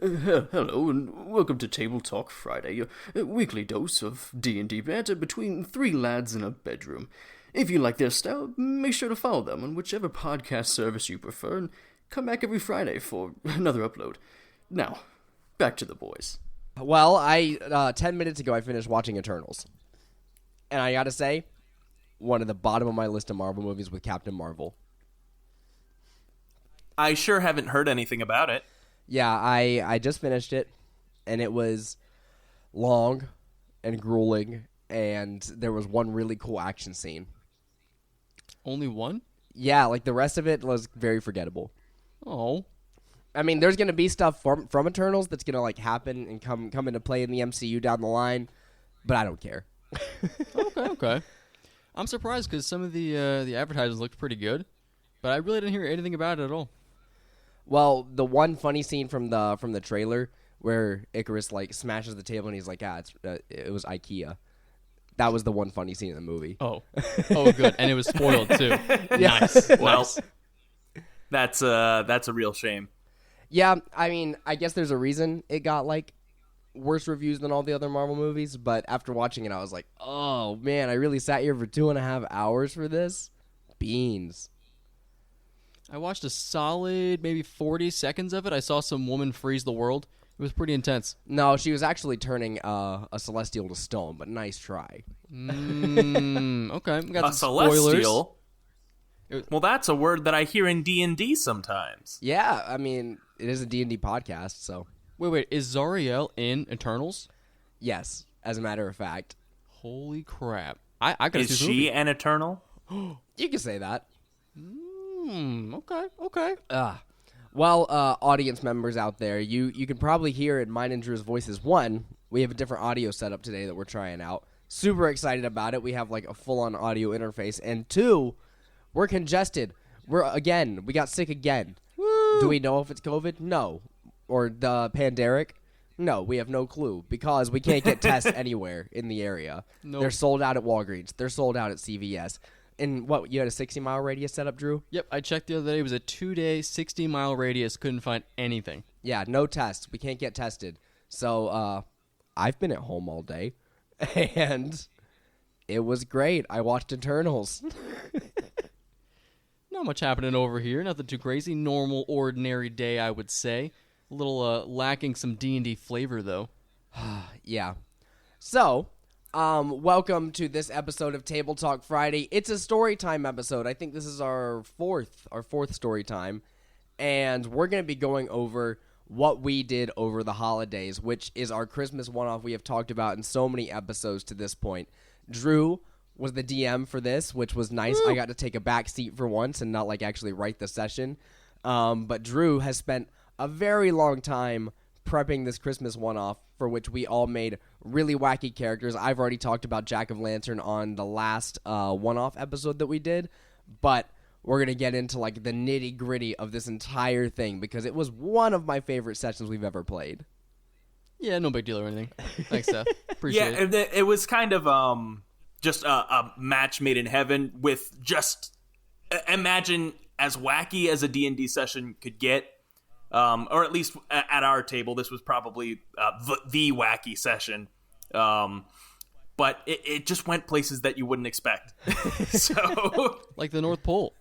Hello and welcome to TableTalk Friday, a weekly dose of D&D banter between three lads in a bedroom. If you like their style, make sure to follow them on whichever podcast service you prefer and come back every Friday for another upload. Now, back to the boys. Well, 10 minutes ago I finished watching Eternals. And I gotta say, one of the bottom of my list of Marvel movies with Captain Marvel. I sure haven't heard anything about it. Yeah, I just finished it, and it was long and grueling, and there was one really cool action scene. Only one? Yeah, like the rest of it was very forgettable. Oh. I mean, there's going to be stuff from Eternals that's going to like happen and come into play in the MCU down the line, but I don't care. Okay. I'm surprised because some of the advertisements looked pretty good, but I really didn't hear anything about it at all. Well, the one funny scene from the trailer where Icarus like smashes the table and he's like, it was IKEA. That was the one funny scene in the movie. Oh, good, and it was spoiled too. Nice. Well, that's a real shame. Yeah, I mean, I guess there's a reason it got like worse reviews than all the other Marvel movies, but after watching it, I was like, oh man, I really sat here for 2.5 hours for this? Beans. I watched a solid maybe 40 seconds of it. I saw some woman freeze the world. It was pretty intense. No, she was actually turning a celestial to stone, but nice try. Okay, we got A some spoilers. celestial? Well, that's a word that I hear in D&D sometimes. Yeah, I mean, it is a D&D podcast, so. Wait, is Zariel in Eternals? Yes, as a matter of fact. Holy crap. I gotta Is see this she movie. an Eternal? You can say that. Okay. Well, audience members out there, you can probably hear in mine and Drew's voices. One, we have a different audio setup today that we're trying out. Super excited about it. We have like a full-on audio interface. And two, we're congested. We got sick again. Woo. Do we know if it's COVID? No. Or the pandemic? No, we have no clue because we can't get tests anywhere in the area. Nope. They're sold out at Walgreens. They're sold out at CVS. And what, you had a 60-mile radius set up, Drew? Yep, I checked the other day. It was a 2-day, 60-mile radius. Couldn't find anything. Yeah, no tests. We can't get tested. So, I've been at home all day, and it was great. I watched Eternals. Not much happening over here. Nothing too crazy. Normal, ordinary day, I would say. A little lacking some D&D flavor, though. Yeah. So, welcome to this episode of Table Talk Friday. It's a story time episode. I think this is our fourth story time. And we're going to be going over what we did over the holidays, which is our Christmas one-off we have talked about in so many episodes to this point. Drew was the DM for this, which was nice. Woo! I got to take a back seat for once and not like actually write the session. But Drew has spent a very long time prepping this Christmas one-off for which we all made really wacky characters. I've already talked about Jack-o'-lantern on the last one-off episode that we did, but we're going to get into like the nitty-gritty of this entire thing because it was one of my favorite sessions we've ever played. Yeah, no big deal or anything. Thanks, Seth. Appreciate it. Yeah, it was kind of just a match made in heaven with just imagine as wacky as a D&D session could get. Or at least at our table, this was probably the wacky session. But it just went places that you wouldn't expect. So, like the North Pole.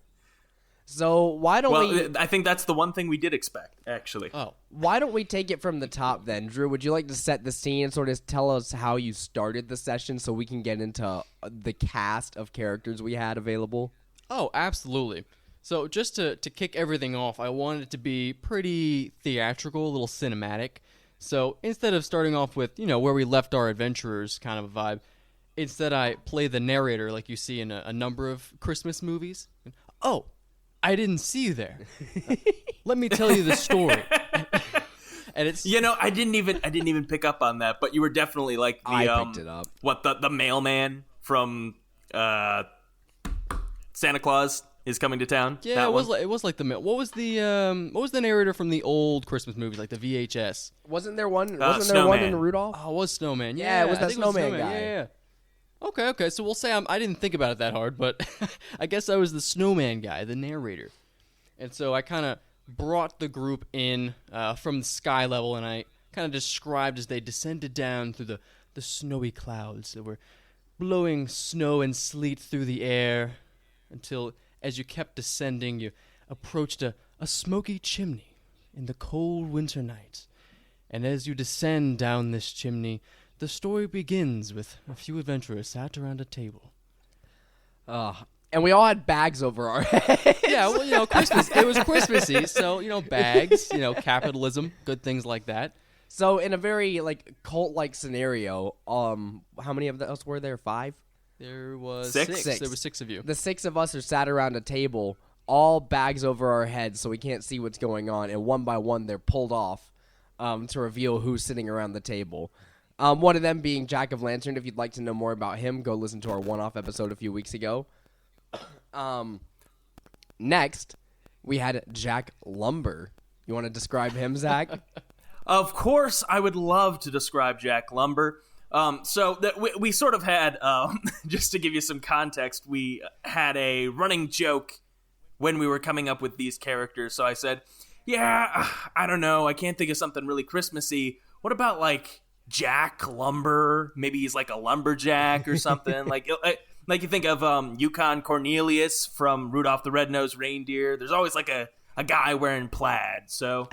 So why don't we... I think that's the one thing we did expect, actually. Oh. Why don't we take it from the top then? Drew, would you like to set the scene and sort of tell us how you started the session so we can get into the cast of characters we had available? Oh, absolutely. So just to kick everything off, I wanted it to be pretty theatrical, a little cinematic. So instead of starting off with, where we left our adventurers kind of a vibe, instead I play the narrator like you see in a number of Christmas movies. Oh, I didn't see you there. Let me tell you the story. And it's I didn't even pick up on that, but you were definitely like the I picked it up. What the mailman from Santa Claus is coming to town. Yeah, it was like the what was the narrator from the old Christmas movies, like the VHS? Wasn't there one? Wasn't there one Snowman. in Rudolph? Oh, it was Snowman. Yeah, it was I that think Snowman guy. Yeah. Okay. So we'll say I didn't think about it that hard, but I guess I was the Snowman guy, the narrator. And so I kind of brought the group in from the sky level, and I kind of described as they descended down through the snowy clouds that were blowing snow and sleet through the air until, as you kept descending, you approached a smoky chimney in the cold winter night. And as you descend down this chimney, the story begins with a few adventurers sat around a table. And we all had bags over our heads. Yeah, well, Christmas. It was Christmassy, so, bags, capitalism, good things like that. So in a very cult-like scenario, how many of us were there? 5? There was Six. There were 6 of you. The 6 of us are sat around a table, all bags over our heads, so we can't see what's going on. And one by one, they're pulled off to reveal who's sitting around the table. One of them being Jack of Lantern. If you'd like to know more about him, go listen to our one-off episode a few weeks ago. Next, we had Jack Lumber. You want to describe him, Zach? Of course, I would love to describe Jack Lumber. So that we sort of had, just to give you some context, we had a running joke when we were coming up with these characters. So I said, yeah, I don't know, I can't think of something really Christmassy. What about Jack Lumber? Maybe he's like a lumberjack or something. like you think of Yukon Cornelius from Rudolph the Red-Nosed Reindeer. There's always a guy wearing plaid. So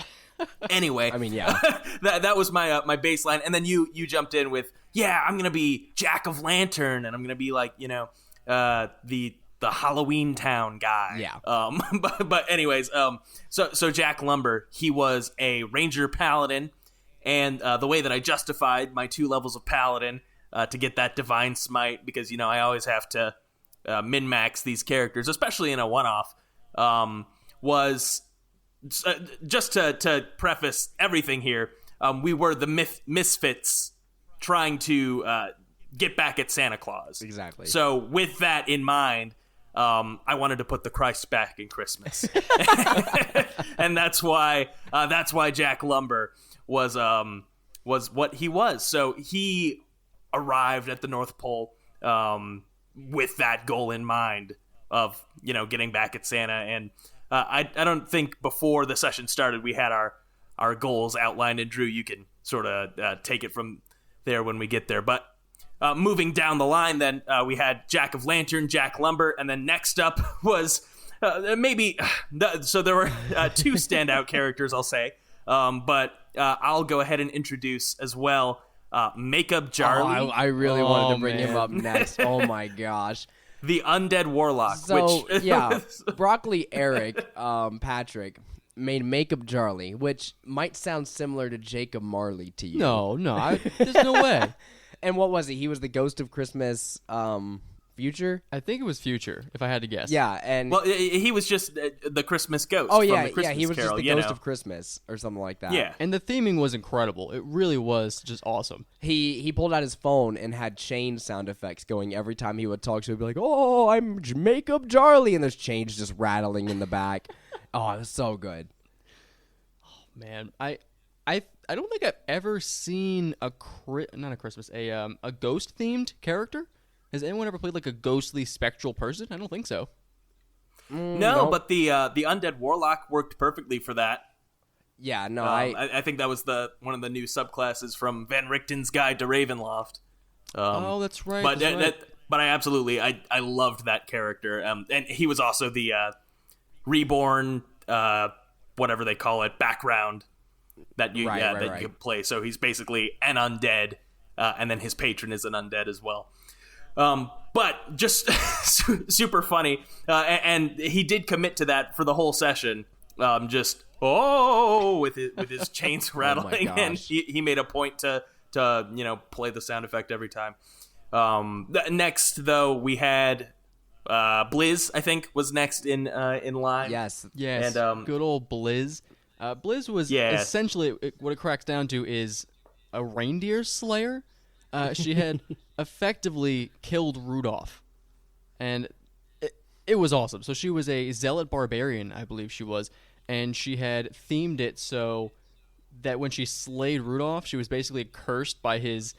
anyway, I mean, yeah. that was my baseline, and then you jumped in with, yeah, I'm gonna be Jack of Lantern, and I'm gonna be the Halloween Town guy. Yeah. But anyways, so Jack Lumber, he was a Ranger Paladin, and the way that I justified my 2 levels of Paladin to get that Divine Smite, because I always have to min-max these characters, especially in a one-off, was just to preface everything here. We were the misfits trying to get back at Santa Claus. Exactly. So with that in mind, I wanted to put the Christ back in Christmas, and that's why Jack Lumber was what he was. So he arrived at the North Pole with that goal in mind of getting back at Santa. And I don't think before the session started we had our goals outlined. And Drew, you can sort of take it from there when we get there. But moving down the line, then we had Jack of Lantern, Jack Lumber, and then next up was so there were 2 standout characters, I'll say. But I'll go ahead and introduce as well Makeup Jarly. I really wanted to bring him man. up next. Oh my gosh. The Undead Warlock. So, which yeah, Broccoli Eric, Patrick, made Makeup Jarly, which might sound similar to Jacob Marley to you. No, there's no way. And what was he? He was the Ghost of Christmas Future? I think it was Future, if I had to guess. Yeah, and... Well, he was just the Christmas ghost. Oh, from yeah, the Christmas he was Carol, just the Ghost of Christmas or something like that. Yeah. And the theming was incredible. It really was just awesome. He pulled out his phone and had chain sound effects going every time he would talk. So he'd be like, "Oh, I'm Makeup Jarly," and there's chains just rattling in the back. Oh, it was so good. Man, I don't think I've ever seen a ghost themed character. Has anyone ever played a ghostly spectral person? I don't think so. No, but the Undead Warlock worked perfectly for that. Yeah, no, I think that was one of the new subclasses from Van Richten's Guide to Ravenloft. Oh, that's right. But that's right. but I absolutely I loved that character. And he was also the reborn whatever they call it background that you you can play. So he's basically an undead, and then his patron is an undead as well. But just super funny, and he did commit to that for the whole session. Just with his chains rattling, and he made a point to play the sound effect every time. Next, though, we had Blizz. I think was next in line. Yes, and good old Blizz. Blizz was essentially what it cracks down to is a reindeer slayer. She had effectively killed Rudolph, and it was awesome. So she was a zealot barbarian, I believe she was, and she had themed it so that when she slayed Rudolph, she was basically cursed by his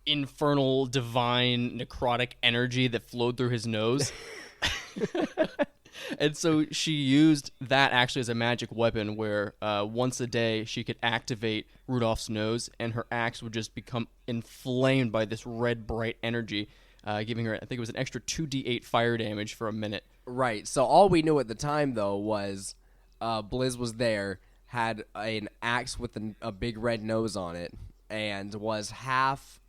infernal, divine, necrotic energy that flowed through his nose. And so she used that actually as a magic weapon where once a day she could activate Rudolph's nose and her axe would just become inflamed by this red bright energy, giving her, I think it was an extra 2d8 fire damage for a minute. Right. So all we knew at the time, though, was Blizz was there, had an axe with a big red nose on it, and was half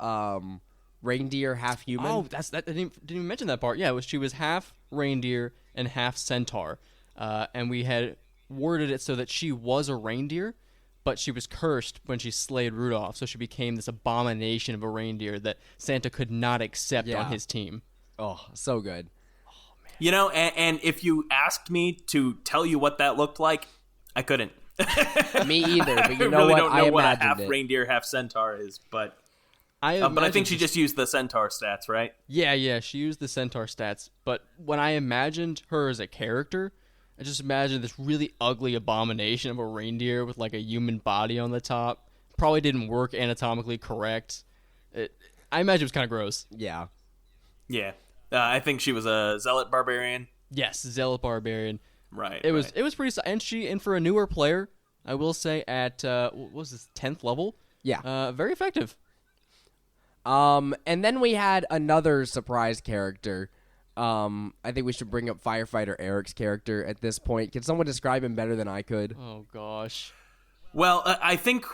reindeer, half human. Oh, I didn't even mention that part. Yeah, she was half reindeer and half centaur. And we had worded it so that she was a reindeer, but she was cursed when she slayed Rudolph, so she became this abomination of a reindeer that Santa could not accept on his team. Oh, so good. You know, and if you asked me to tell you what that looked like, I couldn't. Me either, but you know really what? don't know I what a imagined half it. reindeer, half centaur is, but I think she just used the centaur stats, right? Yeah, she used the centaur stats. But when I imagined her as a character, I just imagined this really ugly abomination of a reindeer with like a human body on the top. Probably didn't work anatomically correct. I imagine it was kind of gross. Yeah. Yeah. I think she was a zealot barbarian. Yes, zealot barbarian. Right. It was pretty, and for a newer player, I will say at what was this 10th level? Yeah. Very effective. And then we had another surprise character. I think we should bring up Firefighter Eric's character at this point. Can someone describe him better than I could? Oh gosh. Well, I think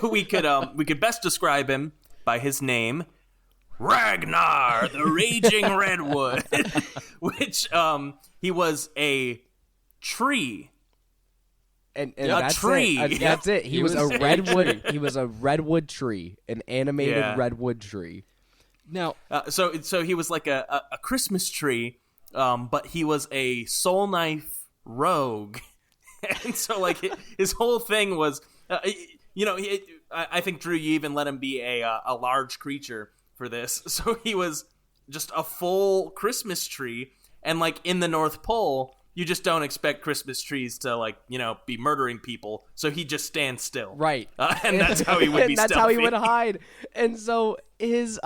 we could best describe him by his name, Ragnar, the Raging Redwood, which he was a tree. And a that's tree. It. That's it. He was a redwood. He was a redwood tree, an animated redwood tree. Now, so he was like a Christmas tree, but he was a soul knife rogue, and so like his whole thing was, I think Drew, you even let him be a large creature for this. So he was just a full Christmas tree, and like in the North Pole, you just don't expect Christmas trees to be murdering people. So he just stands still, right? And that's how he would be. That's stealthy. how he would hide. And so his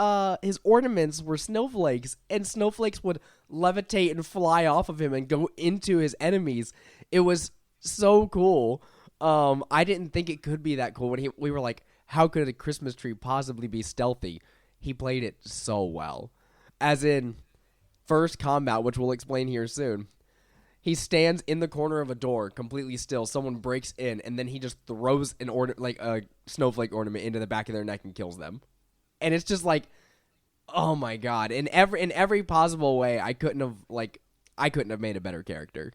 ornaments were snowflakes, and snowflakes would levitate and fly off of him and go into his enemies. It was so cool. I didn't think it could be that cool when we were like, how could a Christmas tree possibly be stealthy? He played it so well. As in, first combat, which we'll explain here soon, he stands in the corner of a door, completely still. Someone breaks in, and then he just throws a snowflake ornament into the back of their neck and kills them. And it's just like, oh my god! In every possible way, I couldn't have made a better character.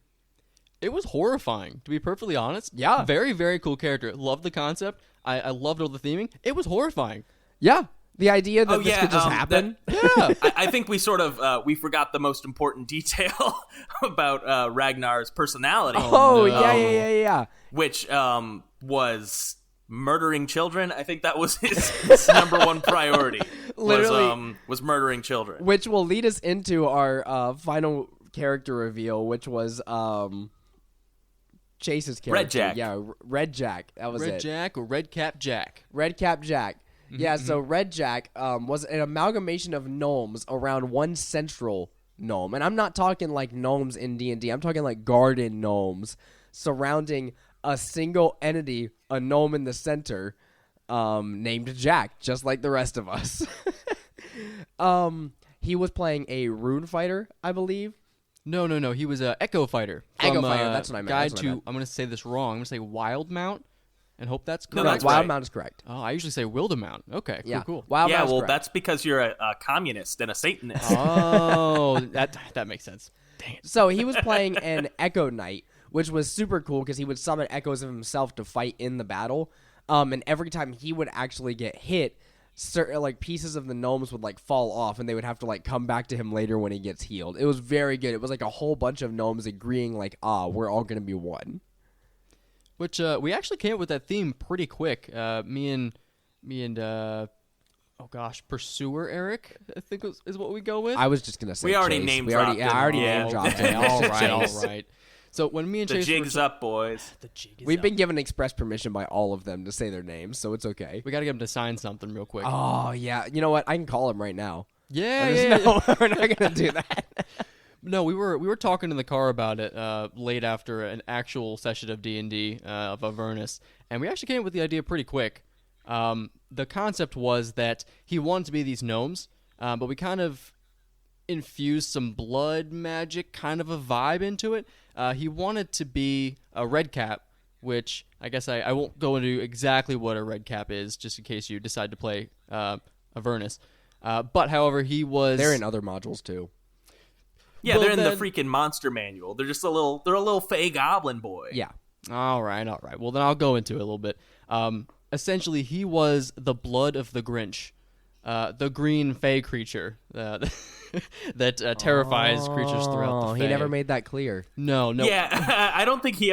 it was horrifying, to be perfectly honest. Yeah. Very, very cool character. Loved the concept. I loved all the theming. It was horrifying. Yeah. The idea that this could just happen. Yeah. I think we sort of we forgot the most important detail about Ragnar's personality. Oh, yeah. Which was murdering children. I think that was his number one priority. Literally. Was murdering children. Which will lead us into our final character reveal, which was Chase's character. Red Jack. Yeah, Red Jack. That was Red it. Jack or Red Cap Jack. Red Cap Jack. Yeah, so Red Jack was an amalgamation of gnomes around one central gnome. And I'm not talking like gnomes in D&D. I'm talking like garden gnomes surrounding a single entity, a gnome in the center, named Jack, just like the rest of us. He was playing a rune fighter, I believe. No. He was a Echo Fighter. Echo Fighter, that's what I meant. Guide to, I'm going to say this wrong. I'm going to say Wild Mount, and hope that's correct. No, that's Wild right. Mount is correct. Oh, I usually say Wildamount. Okay, Yeah, cool. Wild Yeah, Mount is well, correct. that's because you're a communist and a Satanist. Oh, that makes sense. Dang it. So he was playing an Echo Knight, which was super cool because he would summon echoes of himself to fight in the battle. And every time he would actually get hit, certain pieces of the gnomes would fall off, and they would have to come back to him later when he gets healed. It was very good. It was a whole bunch of gnomes agreeing we're all gonna be one. Which we actually came up with that theme pretty quick. Me and Pursuer Eric, I think is what we go with. I was just gonna say We already Chase. named I already Yeah. name dropped Okay, him. all right. Chase. So when me and The Chase jig's were, up, boys. the jig is We've up. been given express permission by all of them to say their names, so it's okay. We got to get him to sign something real quick. Oh yeah, you know what? I can call him right now. yeah. No, we're not gonna do that. No, we were talking in the car about it late after an actual session of D&D of Avernus, and we actually came up with the idea pretty quick. The concept was that he wanted to be these gnomes, but we kind of infused some blood magic kind of a vibe into it. He wanted to be a red cap, which I guess I won't go into exactly what a red cap is, just in case you decide to play Avernus. But however, he was. They're in other modules too. Yeah, Well, they're in then- the freaking monster manual. They're just a little fey goblin boy. Yeah. All right. Well, then I'll go into it a little bit. Essentially, he was the blood of the Grinch, the green fey creature that terrifies creatures throughout the Oh, fey. he never made that clear. No. Yeah, I don't think he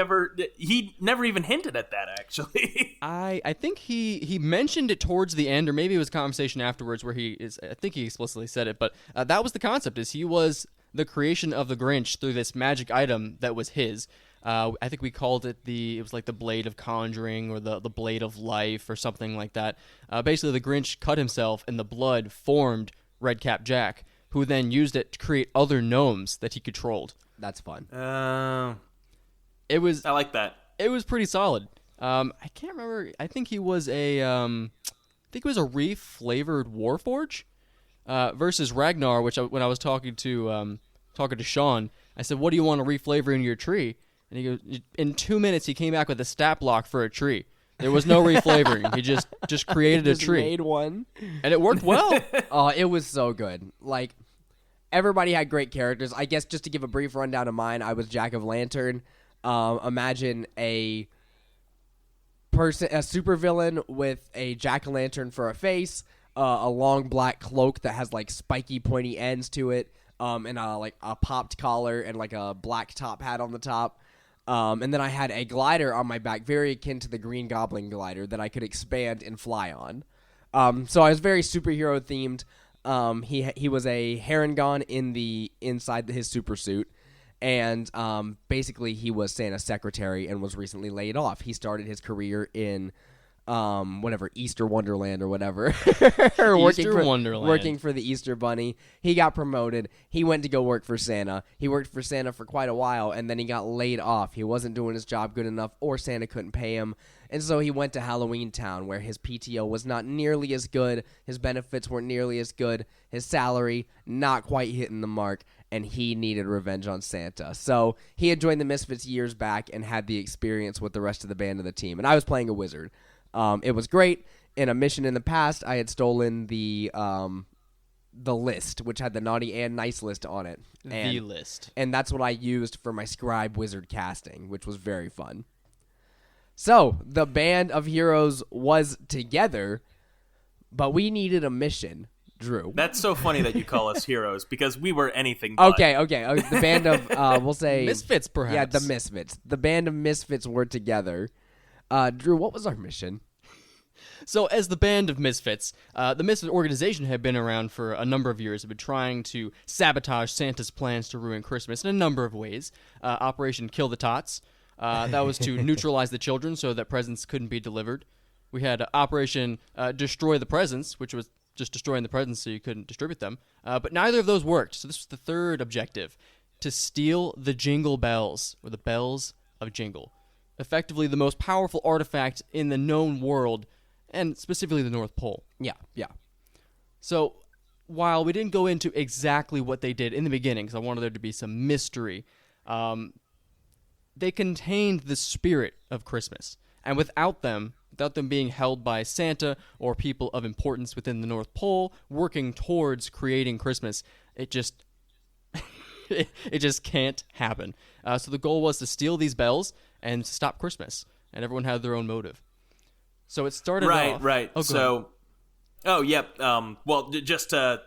never even hinted at that, actually. I think he mentioned it towards the end, or maybe it was a conversation afterwards where I think he explicitly said it, but that was the concept, is he was the creation of the Grinch through this magic item that was his. I think we called it it was like the Blade of Conjuring or the Blade of Life or something like that. Basically, the Grinch cut himself and the blood formed Redcap Jack, who then used it to create other gnomes that he controlled. That's fun. It was I like that. It was pretty solid. I can't remember. I think he was a reef flavored Warforge versus Ragnar. Which when I was talking to Sean, I said, "What do you want to reflavor in your tree?" And he goes, in 2 minutes, he came back with a stat block for a tree. There was no reflavoring. He just created a Just tree, made one. and it worked well. Oh, it was so good. Like, everybody had great characters. I guess just to give a brief rundown of mine, I was Jack of Lantern. Imagine a supervillain with a jack-o'-lantern for a face, a long black cloak that has like spiky pointy ends to it, and like a popped collar and like a black top hat on the top. And then I had a glider on my back, very akin to the Green Goblin glider that I could expand and fly on. So I was very superhero themed. He was a Harengon inside his super suit. And basically, he was Santa's secretary and was recently laid off. He started his career in Easter Wonderland or whatever. Wonderland. Working for the Easter Bunny. He got promoted. He went to go work for Santa. He worked for Santa for quite a while, and then he got laid off. He wasn't doing his job good enough, or Santa couldn't pay him. And so he went to Halloween Town, where his PTO was not nearly as good, his benefits weren't nearly as good, his salary not quite hitting the mark, and he needed revenge on Santa. So he had joined the Misfits years back and had the experience with the rest of the band and the team. And I was playing a wizard. It was great. In a mission in the past, I had stolen the list, which had the naughty and nice list on it. The list. And that's what I used for my scribe wizard casting, which was very fun. So, the band of heroes was together, but we needed a mission, Drew. That's so funny that you call us heroes, because we were anything but. Okay. The band of, we'll say... Misfits, perhaps. Yeah, the Misfits. The band of Misfits were together. Drew, what was our mission? So, as the band of Misfits, the Misfit organization had been around for a number of years. Had been trying to sabotage Santa's plans to ruin Christmas in a number of ways. Operation Kill the Tots. That was to neutralize the children so that presents couldn't be delivered. We had Operation Destroy the Presents, which was just destroying the presents so you couldn't distribute them. But neither of those worked. So this was the third objective, to steal the Jingle Bells, or the Bells of Jingle. Effectively the most powerful artifact in the known world, and specifically the North Pole. Yeah. So, while we didn't go into exactly what they did in the beginning, because I wanted there to be some mystery, they contained the spirit of Christmas. And without them being held by Santa or people of importance within the North Pole working towards creating Christmas, it just it just can't happen. So the goal was to steal these bells and stop Christmas, and everyone had their own motive. So it started off... Right. Oh, Well, just to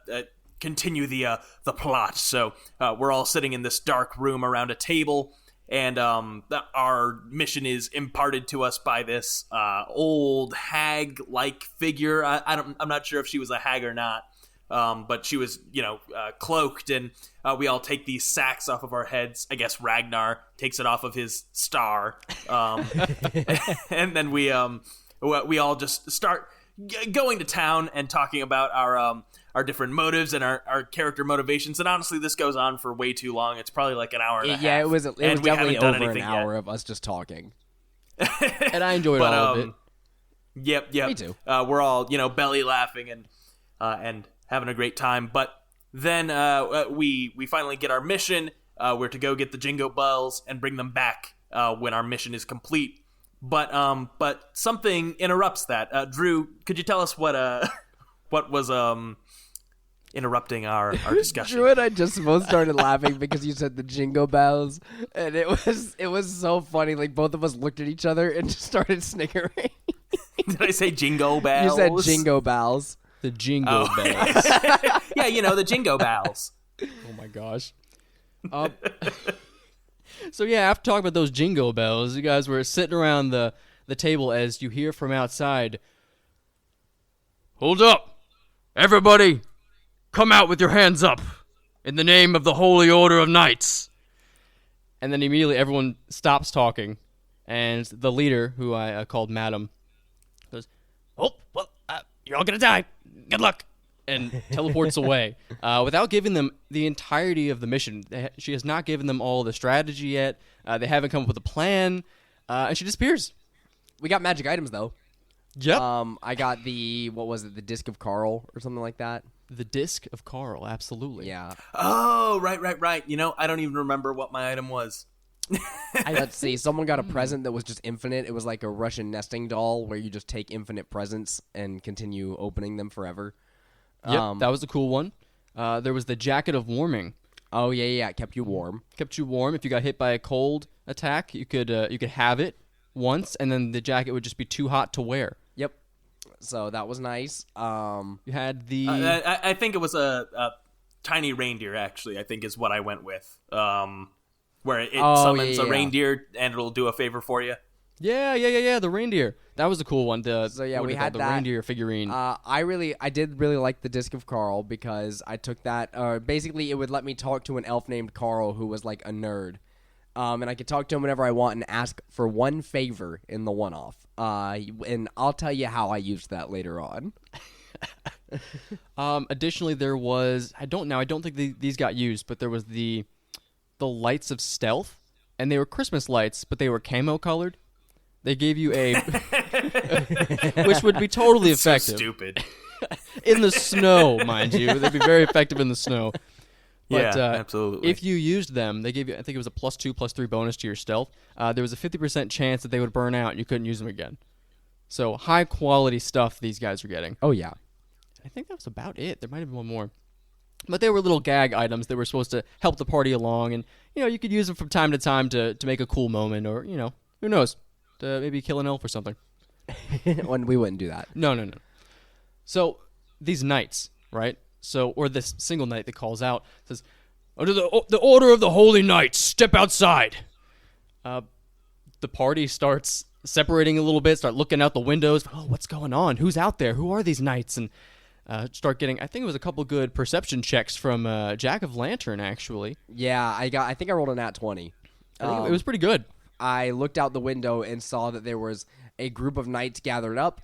continue the plot. So we're all sitting in this dark room around a table, and our mission is imparted to us by this old hag-like figure. I'm not sure if she was a hag or not, but she was, cloaked, and we all take these sacks off of our heads. I guess Ragnar takes it off of his star, and then we all just start going to town and talking about our our different motives and our character motivations. And honestly, this goes on for way too long. It's probably like an hour and a half. Yeah, it was and we definitely haven't done over an anything hour yet. of us just talking. And I enjoyed all of it. Yep. Me too. We're all belly laughing and having a great time. But then we finally get our mission. We're to go get the Jingo Bells and bring them back when our mission is complete. But something interrupts that. Drew, could you tell us what was interrupting our discussion? Drew and I just both started laughing because you said the Jingo Bells, and it was so funny. Like both of us looked at each other and just started snickering. Did I say Jingo Bells? You said Jingo Bells. The Jingo Bells. Yeah, the Jingo Bells. Oh my gosh. So yeah, after talking about those Jingo Bells, you guys were sitting around the table as you hear from outside, "Hold up! Everybody, come out with your hands up, in the name of the Holy Order of Knights." And then immediately everyone stops talking, and the leader, who I called Madam, goes, "Oh, well, you're all gonna die. Good luck." And teleports away without giving them the entirety of the mission. She has not given them all the strategy yet. They haven't come up with a plan, and she disappears. We got magic items though. Yep. I got the the Disc of Carl or something like that. The Disc of Carl, absolutely. Yeah. Oh, right. I don't even remember what my item was. Let's see. Someone got a present that was just infinite. It was like a Russian nesting doll where you just take infinite presents and continue opening them forever. Yep, that was a cool one. There was the Jacket of Warming. Oh yeah, it kept you warm. Kept you warm. If you got hit by a cold attack, you could have it once, and then the jacket would just be too hot to wear. Yep. So that was nice. You had the... I think it was a tiny reindeer, actually, I think is what I went with. Where it summons a reindeer and it'll do a favor for you. Yeah, the reindeer. That was a cool one. We had the that reindeer figurine. I did really like the Disc of Carl because I took that. Basically, it would let me talk to an elf named Carl who was like a nerd, and I could talk to him whenever I want and ask for one favor in the one-off. And I'll tell you how I used that later on. Additionally, there was I don't think these got used, but there was the lights of stealth, and they were Christmas lights, but they were camo colored. They gave you a... which would be totally effective. So stupid. In the snow, mind you. They'd be very effective in the snow. But, absolutely. If you used them, they gave you, I think it was a +2, +3 bonus to your stealth. There was a 50% chance that they would burn out and you couldn't use them again. So high-quality stuff these guys are getting. Oh, yeah. I think that was about it. There might have been one more. But they were little gag items that were supposed to help the party along. And, you could use them from time to time to make a cool moment or, who knows, to maybe kill an elf or something. When we wouldn't do that. No. So these knights, right? Or this single knight that calls out says, "Under the order of the Holy Knights, step outside." The party starts separating a little bit, start looking out the windows. Oh, what's going on? Who's out there? Who are these knights? And start getting, I think it was a couple good perception checks from Jack of Lantern, actually. Yeah, I think I rolled a nat 20. I think it was pretty good. I looked out the window and saw that there was a group of knights gathered up,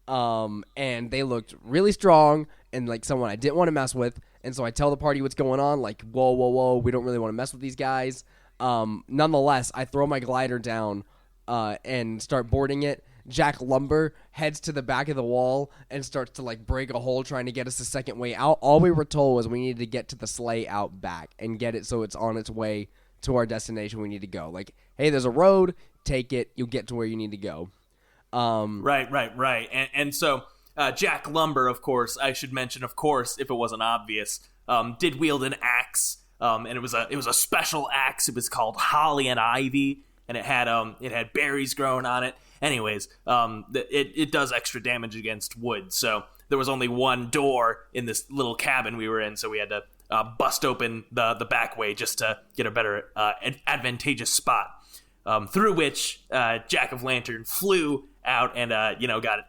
and they looked really strong and like someone I didn't want to mess with. And so I tell the party what's going on, like, whoa, we don't really want to mess with these guys. Nonetheless, I throw my glider down and start boarding it. Jack Lumber heads to the back of the wall and starts to like break a hole trying to get us a second way out. All we were told was we needed to get to the sleigh out back and get it so it's on its way to our destination we need to go. Like, hey, there's a road, take it, you'll get to where you need to go. Right. And so Jack Lumber, of course, I should mention, of course, if it wasn't obvious, did wield an axe, and it was a special axe. It was called Holly and Ivy, and it had berries growing on it. Anyways, it does extra damage against wood. So there was only one door in this little cabin we were in, so we had to bust open the back way just to get a better advantageous spot, through which Jack of Lantern flew out and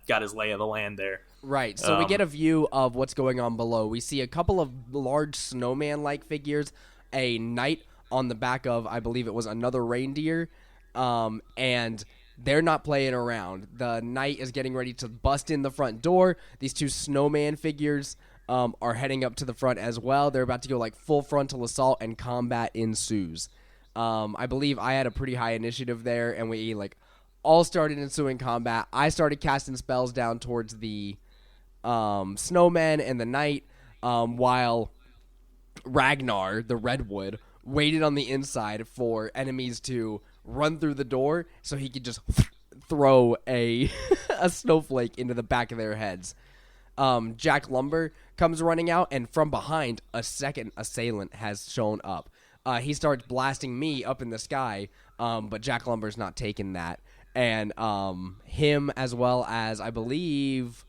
got his lay of the land there. Right, so we get a view of what's going on below. We see a couple of large snowman-like figures, a knight on the back of, I believe it was another reindeer, and they're not playing around. The knight is getting ready to bust in the front door. These two snowman figures are heading up to the front as well. They're about to go like full frontal assault, and combat ensues. I believe I had a pretty high initiative there, and we like all started ensuing combat. I started casting spells down towards the snowmen and the knight, while Ragnar, the redwood, waited on the inside for enemies to run through the door so he could just throw a a snowflake into the back of their heads. Jack Lumber comes running out, and from behind, a second assailant has shown up. He starts blasting me up in the sky, but Jack Lumber's not taking that. And him, as well as, I believe,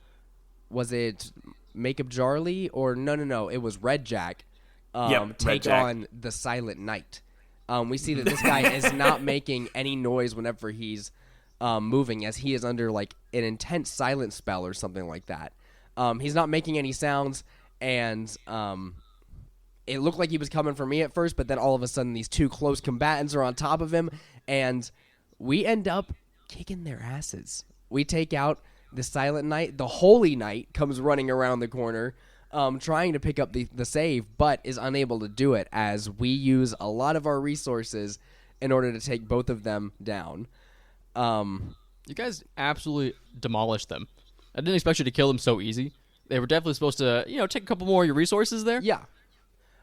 was it Makeup Jarly? Or no, it was Red Jack. Take Jack. on the Silent Knight. We see that this guy is not making any noise whenever he's moving, as he is under like an intense silent spell or something like that. He's not making any sounds, and it looked like he was coming for me at first, but then all of a sudden these two close combatants are on top of him, and we end up kicking their asses. We take out the Silent Knight. The Holy Knight comes running around the corner, trying to pick up the save, but is unable to do it, as we use a lot of our resources in order to take both of them down. You guys absolutely demolished them. I didn't expect you to kill them so easy. They were definitely supposed to, take a couple more of your resources there. Yeah.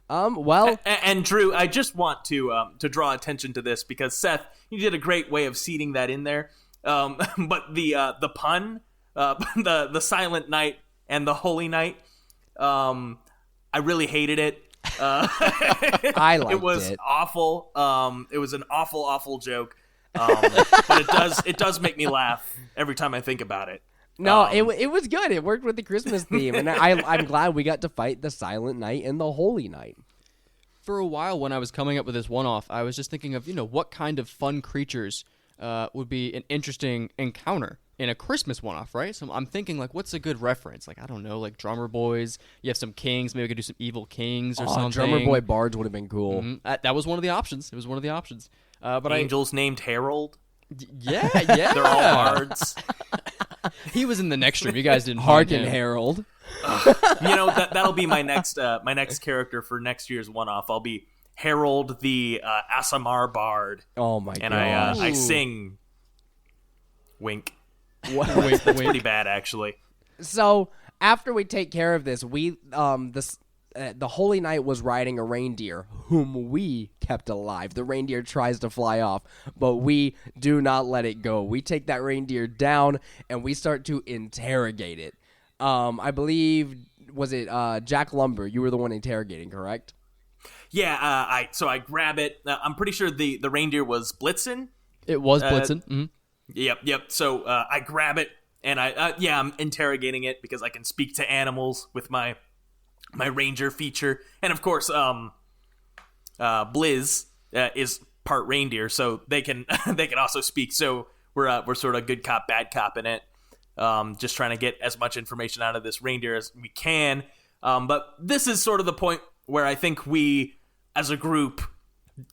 Well, and Drew, I just want to draw attention to this, because Seth, you did a great way of seeding that in there. But the pun, the Silent Knight and the Holy Knight, I really hated it. I liked it. It was awful. It was an awful joke. But it does make me laugh every time I think about it. No, it was good. It worked with the Christmas theme, and I'm glad we got to fight the Silent Knight and the Holy Knight. For a while, when I was coming up with this one-off, I was just thinking of, what kind of fun creatures would be an interesting encounter in a Christmas one-off, right? So I'm thinking, like, what's a good reference? Like, I don't know, like Drummer Boys. You have some kings. Maybe we could do some evil kings or something. Drummer Boy Bards would have been cool. Mm-hmm. That was one of the options. It was one of the options. But Angels named Harold. Yeah. They're all bards. He was in the next room. You guys didn't Harkin Harold. That'll be my next character for next year's one-off. I'll be Harold the Asamar Bard. Oh my and god! I sing. Wink. Wink. That's pretty bad, actually. So after we take care of this, we the Holy Knight was riding a reindeer whom we kept alive. The reindeer tries to fly off, but we do not let it go. We take that reindeer down, and we start to interrogate it. I believe, was it Jack Lumber? You were the one interrogating, correct? Yeah, I grab it. I'm pretty sure the reindeer was Blitzen. It was Blitzen. Mm-hmm. Yep. So I grab it, and I'm interrogating it, because I can speak to animals with my ranger feature, and of course, Blizz is part reindeer, so they can also speak. So we're sort of good cop, bad cop in it, just trying to get as much information out of this reindeer as we can. But this is sort of the point where I think we, as a group,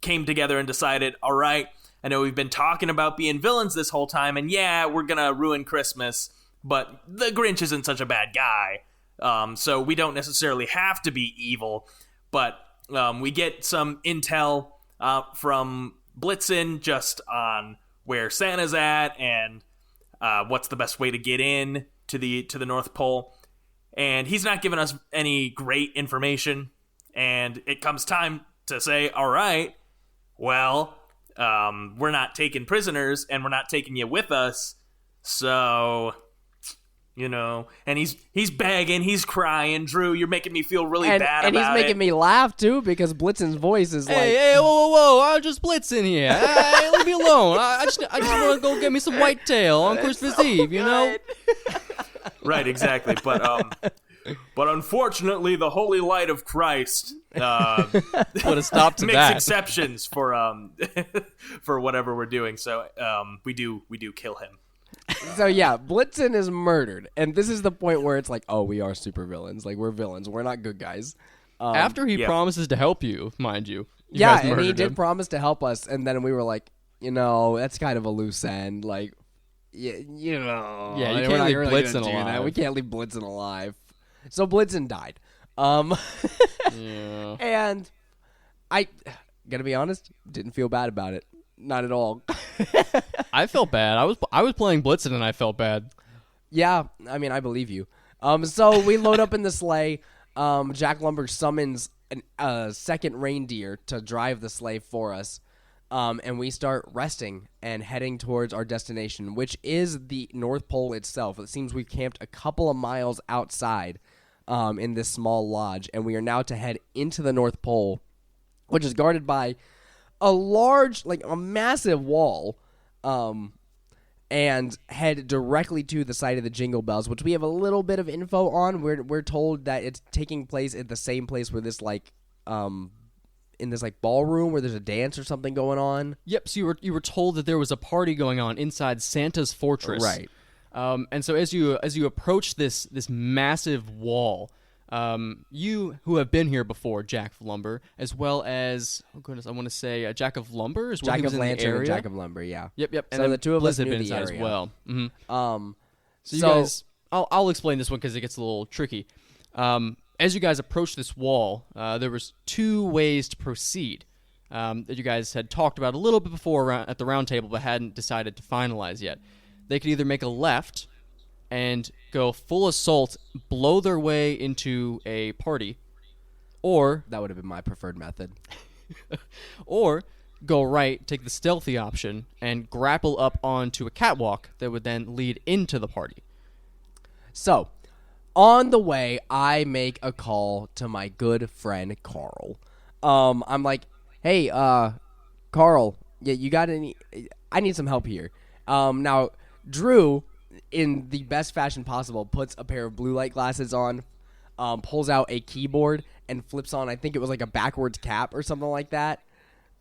came together and decided, all right, I know we've been talking about being villains this whole time, and yeah, we're gonna ruin Christmas, but the Grinch isn't such a bad guy. So we don't necessarily have to be evil, but we get some intel from Blitzen just on where Santa's at and what's the best way to get in to the North Pole. And he's not giving us any great information. And it comes time to say, all right, well, we're not taking prisoners, and we're not taking you with us, so... and he's begging, he's crying. Drew, you're making me feel really bad about it. And he's making me laugh, too, because Blitzen's voice is like... Hey, whoa, I'm just Blitzen here. Hey, leave me alone. I just want to go get me some whitetail on Christmas Eve, Right, exactly. But unfortunately, the holy light of Christ put a stop to makes that. exceptions for for whatever we're doing. So we do kill him. So yeah, Blitzen is murdered, and this is the point where it's like, oh, we are super villains. Like, we're villains. We're not good guys. After he promises to help you, mind you. Yeah, and he did promise to help us, and then we were like, that's kind of a loose end. Like, Yeah, you we're can't leave not really Blitzen gonna do that. alive. We can't leave Blitzen alive. So Blitzen died. Yeah. And I gotta be honest, didn't feel bad about it. Not at all. I felt bad. I was playing Blitzen and I felt bad. Yeah, I mean, I believe you. So we load up in the sleigh. Jack Lumber summons a second reindeer to drive the sleigh for us. And we start resting and heading towards our destination, which is the North Pole itself. It seems we've camped a couple of miles outside in this small lodge, and we are now to head into the North Pole, which is guarded by a large, like a massive wall, and head directly to the site of the Jingle Bells, which we have a little bit of info on. We're told that it's taking place at the same place where this in this like ballroom where there's a dance or something going on. Yep. So you were told that there was a party going on inside Santa's fortress, Right? And so as you approach this massive wall, you who have been here before, Jack of Lumber, as well as I want to say Jack of Lumber as well. Jack He was of in the Lantern and area. Jack of Lumber, yeah. Yep. And So then the two of us Bliss had knew been the inside as area. well. Mm-hmm. So you So- guys, I'll explain this one because it gets a little tricky. As you guys approach this wall, there was two ways to proceed that you guys had talked about a little bit before at the round table, but hadn't decided to finalize yet. They could either make a left and go full assault, blow their way into a party, or That would have been my preferred method. or go right, take the stealthy option, and grapple up onto a catwalk that would then lead into the party. So, on the way, I make a call to my good friend Carl. I'm like, hey, Carl, yeah, you got any? I need some help here. Now, Drew, in the best fashion possible, puts a pair of blue light glasses on, pulls out a keyboard, and flips on, I think it was like a backwards cap or something like that.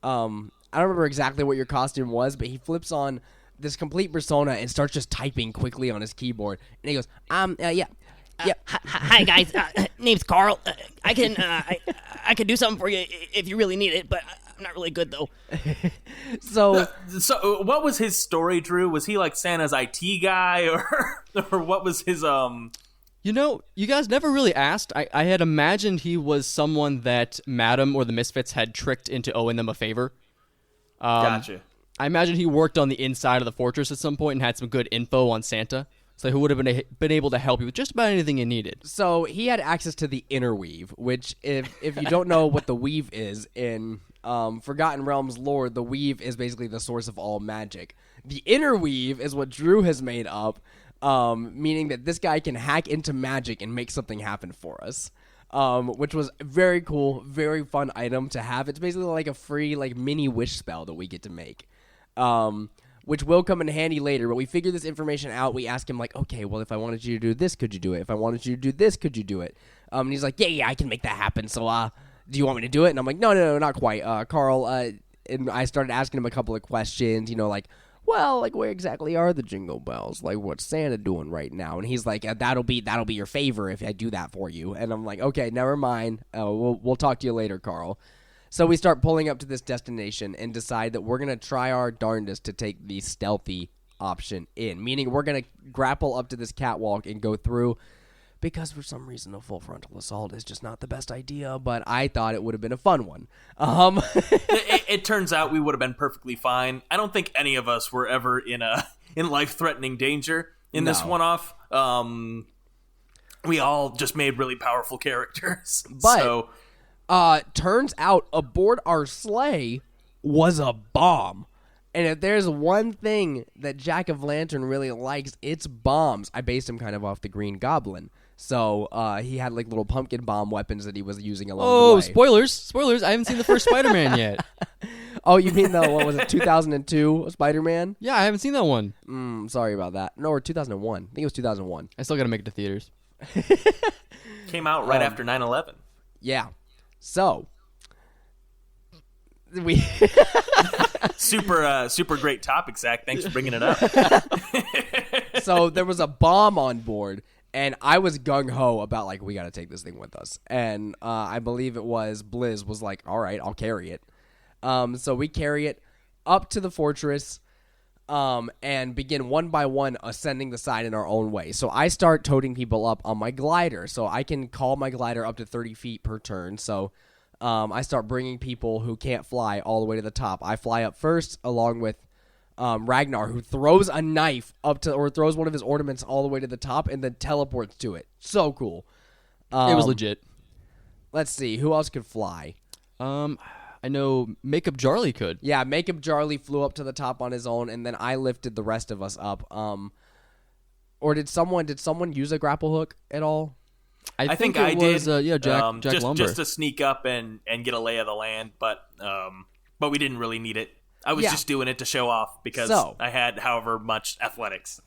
I don't remember exactly what your costume was, but he flips on this complete persona and starts just typing quickly on his keyboard. And he goes, yeah. Hi guys, name's Carl. I can do something for you if you really need it, but I'm not really good though. So, So, what was his story, Drew? Was he like Santa's IT guy, or what was his You know, you guys never really asked. I had imagined he was someone that Madam or the Misfits had tricked into owing them a favor. Gotcha. I imagine he worked on the inside of the fortress at some point and had some good info on Santa, so he would have been able to help you with just about anything you needed. So he had access to the inner weave, which if you don't know what the weave is in Forgotten Realms lore, the weave is basically the source of all magic. The inner weave is what Drew has made up, meaning that this guy can hack into magic and make something happen for us. Which was very cool, very fun item to have. It's basically like a free like mini wish spell that we get to make. Which will come in handy later, but we figure this information out. We ask him, like, okay, well, if I wanted you to do this, could you do it? If I wanted you to do this, could you do it? And he's like, yeah, I can make that happen. So, do you want me to do it? And I'm like, no, not quite. Carl, and I started asking him a couple of questions, like, well, like, where exactly are the Jingle Bells? Like, what's Santa doing right now? And he's like, that'll be your favor if I do that for you. And I'm like, okay, never mind. We'll talk to you later, Carl. So we start pulling up to this destination and decide that we're going to try our darndest to take the stealthy option in, meaning we're going to grapple up to this catwalk and go through, because for some reason a full frontal assault is just not the best idea, but I thought it would have been a fun one. It turns out we would have been perfectly fine. I don't think any of us were ever in life-threatening danger in this one-off. We all just made really powerful characters. But so turns out aboard our sleigh was a bomb. And if there's one thing that Jack of Lantern really likes, it's bombs. I based him kind of off the Green Goblin. So he had like little pumpkin bomb weapons that he was using along the way. Spoilers! I haven't seen the first Spider-Man yet. Oh, you mean what was it, 2002 Spider-Man? Yeah, I haven't seen that one. Sorry about that. No, or 2001. I think it was 2001. I still gotta make it to theaters. came out right after 9/11. Yeah. So we super great topic, Zach. Thanks for bringing it up. So there was a bomb on board, and I was gung-ho about, like, we got to take this thing with us. And I believe it was Blizz was like, all right, I'll carry it. So we carry it up to the fortress. and begin one by one ascending the side in our own way. So I start toting people up on my glider, so I can call my glider up to 30 feet per turn. So I start bringing people who can't fly all the way to the top. I fly up first, along with Ragnar, who throws a knife up to, or throws one of his ornaments all the way to the top, and then teleports to it. So cool. It was legit. Let's see, who else could fly? I know Makeup Jarly could. Yeah, Makeup Jarly flew up to the top on his own, and then I lifted the rest of us up. Or did someone use a grapple hook at all? I think it I was, did. Jack just, Lumber. just to sneak up and get a lay of the land, but we didn't really need it. I was just doing it to show off because I had however much athletics.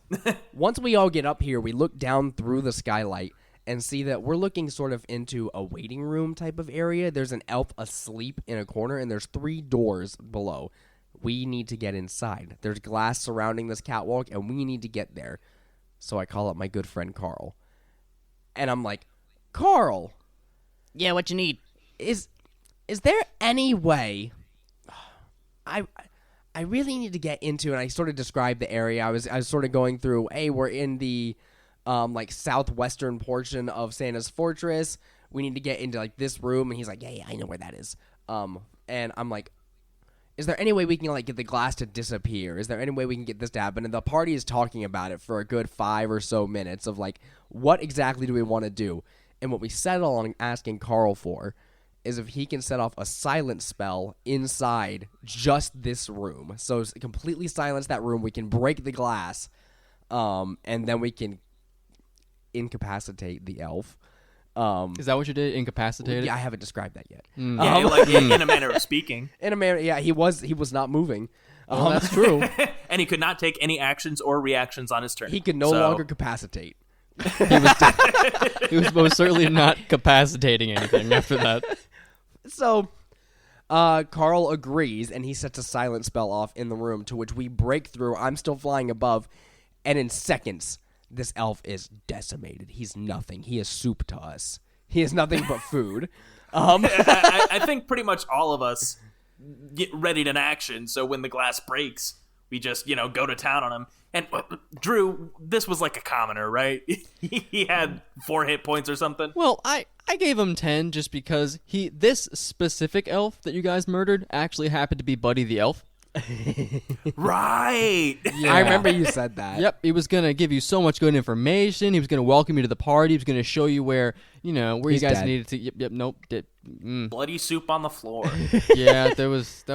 Once we all get up here, we look down through the skylight and see that we're looking sort of into a waiting room type of area. There's an elf asleep in a corner, and there's 3 doors below. We need to get inside. There's glass surrounding this catwalk, and we need to get there. So I call up my good friend Carl. And I'm like, Carl, Yeah, what you need? is there any way I really need to get into, and I sort of described the area. I was sort of going through, hey, we're in the like southwestern portion of Santa's fortress. We need to get into like this room, and he's like, yeah, I know where that is. And I'm like, is there any way we can like get the glass to disappear? Is there any way we can get this to happen? And the party is talking about it for a good 5 or so minutes of like, what exactly do we want to do? And what we settle on asking Carl for is if he can set off a silence spell inside just this room. So completely silence that room. We can break the glass, and then we can incapacitate the elf. Is that what you did? Incapacitated? Yeah, I haven't described that yet. Yeah, like in a manner of speaking. In a manner, yeah, he was not moving. That's true. And he could not take any actions or reactions on his turn. He could no longer capacitate. He was most certainly not capacitating anything after that. So, Carl agrees, and he sets a silent spell off in the room, to which we break through. I'm still flying above, and in seconds, this elf is decimated. He's nothing. He is soup to us. He is nothing but food. I think pretty much all of us get ready to action, so when the glass breaks, we just, go to town on him. And Drew, this was like a commoner, right? He had 4 hit points or something. Well, I gave him 10 just because this specific elf that you guys murdered actually happened to be Buddy the Elf. Right. Yeah. I remember you said that. Yep, he was going to give you so much good information. He was going to welcome you to the party. He was going to show you where you guys dead. needed to. Yep, nope. Bloody soup on the floor. Yeah, that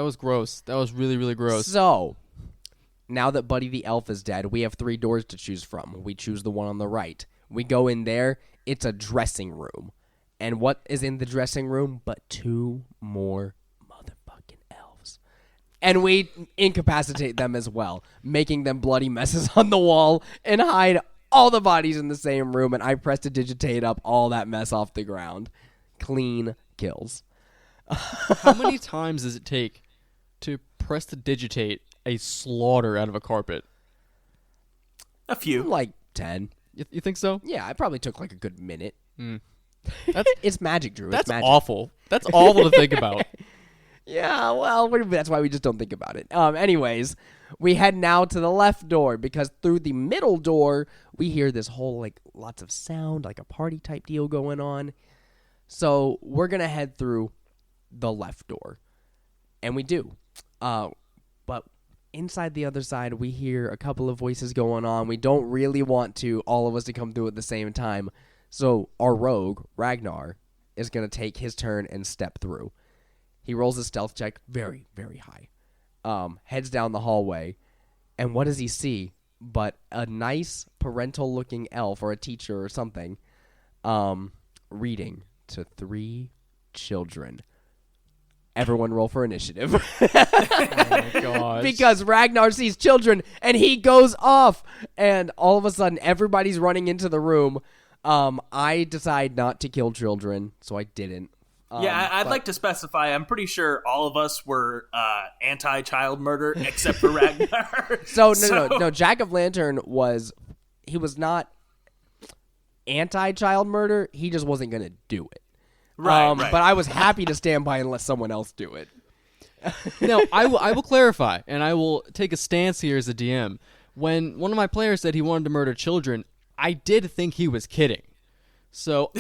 was gross. That was really, really gross. So, now that Buddy the Elf is dead, we have 3 doors to choose from. We choose the one on the right. We go in there. It's a dressing room. And what is in the dressing room but 2 more motherfucking elves? And we incapacitate them as well, making them bloody messes on the wall and hide all the bodies in the same room. And I prestidigitate up all that mess off the ground. Clean kills. How many times does it take to prestidigitate a slaughter out of a carpet? A few. Like 10. You think so? Yeah, it probably took like a good minute. That's It's magic, Drew. that's It's magic. awful. That's awful to think about. Yeah, well, that's why we just don't think about it. Anyways, we head now to the left door, because through the middle door, we hear this whole, like, lots of sound, like a party type deal going on. So we're going to head through the left door. And we do. But inside the other side, we hear a couple of voices going on. We don't really want all of us to come through at the same time. So our rogue, Ragnar, is going to take his turn and step through. He rolls a stealth check very, very high. Heads down the hallway. And what does he see but a nice parental-looking elf or a teacher or something reading to 3 children. Everyone roll for initiative. Oh my gosh. Because Ragnar sees children and he goes off. And all of a sudden, everybody's running into the room. I decide not to kill children, so I didn't. I'd like to specify, I'm pretty sure all of us were anti-child murder, except for Ragnar. No. Jack of Lantern was not anti-child murder. He just wasn't going to do it. Right. But I was happy to stand by and let someone else do it. Now, I will clarify, and I will take a stance here as a DM. When one of my players said he wanted to murder children, I did think he was kidding. So,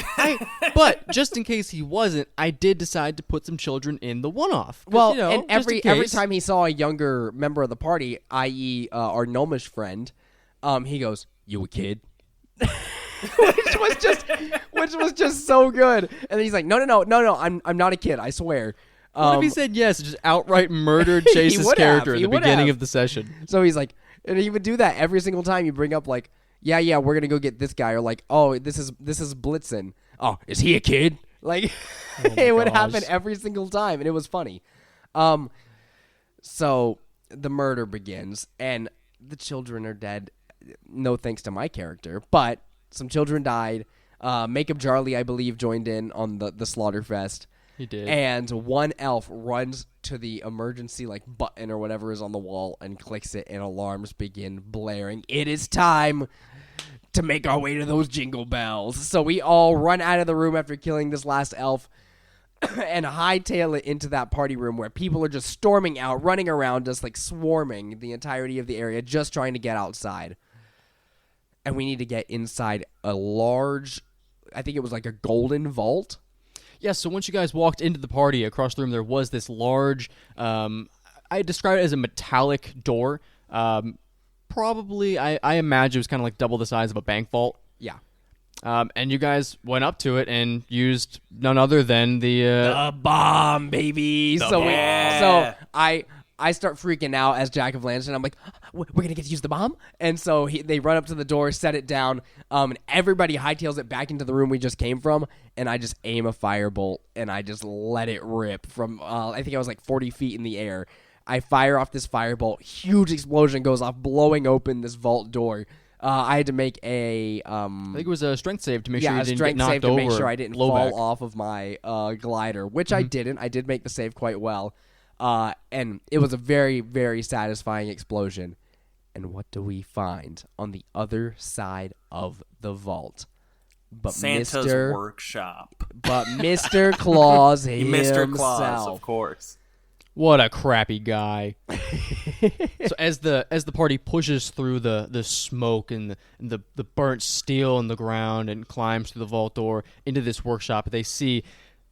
but just in case he wasn't, I did decide to put some children in the one-off. Well, you know, and just in every case. time he saw a younger member of the party, i.e., our gnomish friend, he goes, "You a kid?" which was just so good. And then he's like, "No, I'm not a kid. I swear." What if he said yes, just outright murdered Chase's would character have. at He the would beginning have. of the session? So he's like, and he would do that every single time you bring up like, yeah, we're gonna go get this guy, or like, oh, this is Blitzen. Oh, is he a kid? Like, it would happen every single time, and it was funny. So the murder begins, and the children are dead. No thanks to my character, but some children died. Makeup Charlie, I believe, joined in on the Slaughterfest. He did. And one elf runs to the emergency like button or whatever is on the wall and clicks it, and alarms begin blaring. It is time to make our way to those jingle bells. So we all run out of the room after killing this last elf and hightail it into that party room where people are just storming out, running around us, like swarming the entirety of the area, just trying to get outside. And we need to get inside a large, I think it was like a golden vault. Yeah, so once you guys walked into the party, across the room there was this large, I describe it as a metallic door. Probably, I imagine it was kind of like double the size of a bank vault. Yeah. And you guys went up to it and used none other than the bomb, baby. So I start freaking out as Jack of Lanterns. I'm like, we're going to get to use the bomb? And so they run up to the door, set it down, and everybody hightails it back into the room we just came from, and I just aim a firebolt, and I just let it rip from, I think I was like 40 feet in the air. I fire off this firebolt. Huge explosion goes off, blowing open this vault door. I had to make I think it was a strength save to make sure you a didn't get strength knocked save to over. make sure I didn't blowback. fall off of my glider, which I didn't. I did make the save quite well. And it was a very, very satisfying explosion. And what do we find on the other side of the vault? But Santa's workshop. But Mr. Claus Mr. himself. Claus, of course. What a crappy guy. So as the party pushes through the smoke and the burnt steel in the ground and climbs through the vault door into this workshop, they see